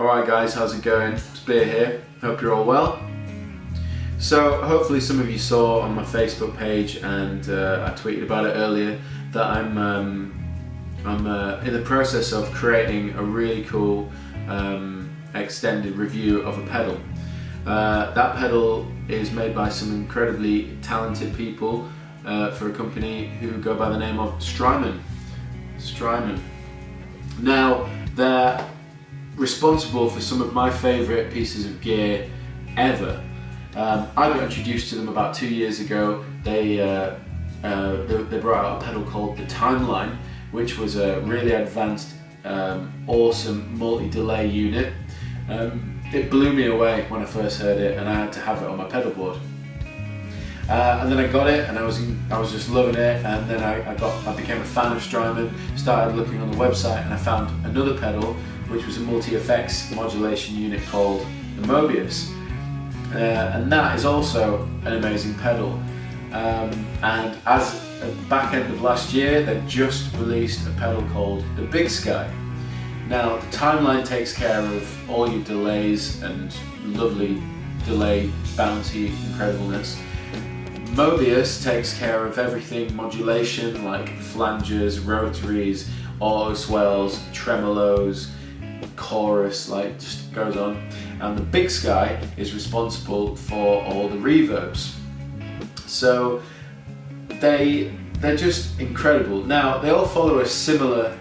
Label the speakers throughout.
Speaker 1: Alright guys, how's it going? It's Beer here, hope you're all well. So hopefully some of you saw on my Facebook page, and I tweeted about it earlier, that I'm in the process of creating a really cool extended review of a pedal. That pedal is made by some incredibly talented people for a company who go by the name of Strymon. Now, they're responsible for some of my favourite pieces of gear ever. I got introduced to them about 2 years ago. They brought out a pedal called the Timeline, which was a really advanced, awesome multi-delay unit. It blew me away when I first heard it, and I had to have it on my pedal board. And then I got it, and I was just loving it. And then I became a fan of Strymon. Started looking on the website, and I found another pedal, which was a multi-effects modulation unit called the Mobius. And that is also an amazing pedal. And as at the back end of last year, they just released a pedal called the BigSky. Now, the Timeline takes care of all your delays and lovely delay, bouncy incredibleness. Mobius takes care of everything modulation, like flanges, rotaries, auto swells, tremolos, chorus, like just goes on. And the BigSky is responsible for all the reverbs. So they're just incredible. Now, they all follow a similar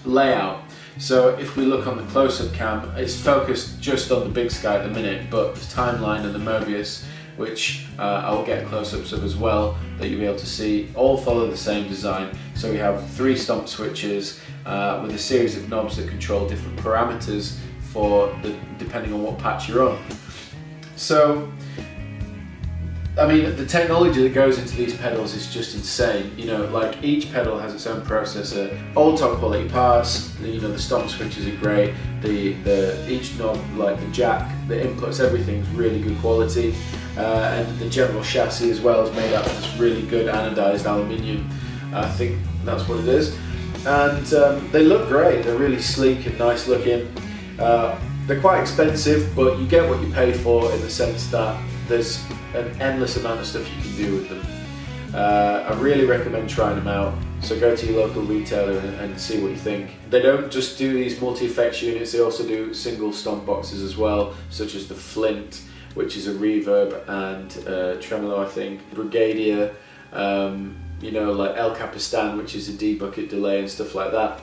Speaker 1: layout. So if we look on the close-up cam, it's focused just on the BigSky at the minute, but the Timeline and the Mobius, which I'll get close-ups of as well, that you'll be able to see, all follow the same design. So we have 3 stomp switches with a series of knobs that control different parameters depending on what patch you're on. So, I mean, the technology that goes into these pedals is just insane. You know, like each pedal has its own processor, all top quality parts. You know, the stomp switches are great. Each knob, like the jack, the inputs, everything's really good quality. And the general chassis as well is made out of this really good anodized aluminium. I think that's what it is. And they look great. They're really sleek and nice looking. They're quite expensive, but you get what you pay for, in the sense that there's an endless amount of stuff you can do with them. I really recommend trying them out, so go to your local retailer and see what you think. They don't just do these multi-effects units, they also do single stomp boxes as well, such as the Flint, which is a reverb and tremolo, I think, Brigadier, you know, like El Capistan, which is a D-bucket delay and stuff like that.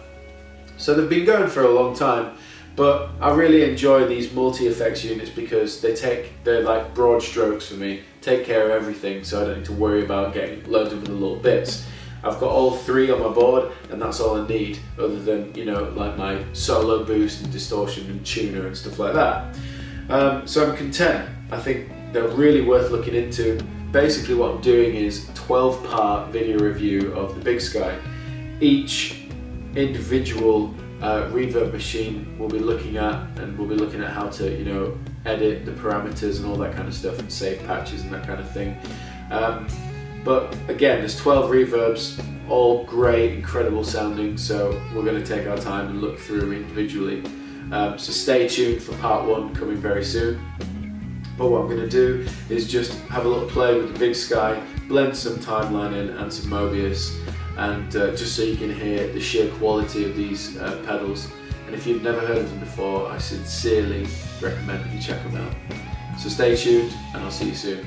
Speaker 1: So they've been going for a long time. But I really enjoy these multi-effects units because they're like broad strokes for me, take care of everything, so I don't need to worry about getting loads of the little bits. I've got all 3 on my board, and that's all I need, other than, you know, like my solo boost and distortion and tuner and stuff like that. So I'm content. I think they're really worth looking into. Basically what I'm doing is a 12-part video review of the BigSky. Each individual reverb machine we'll be looking at, and we'll be looking at how to, you know, edit the parameters and all that kind of stuff, and save patches and that kind of thing. But again, there's 12 reverbs, all great, incredible sounding, so we're going to take our time and look through them individually. So stay tuned for part 1 coming very soon. But what I'm going to do is just have a little play with the BigSky, blend some Timeline in and some Mobius, and just so you can hear the sheer quality of these pedals. And if you've never heard of them before, I sincerely recommend that you check them out. So stay tuned, and I'll see you soon.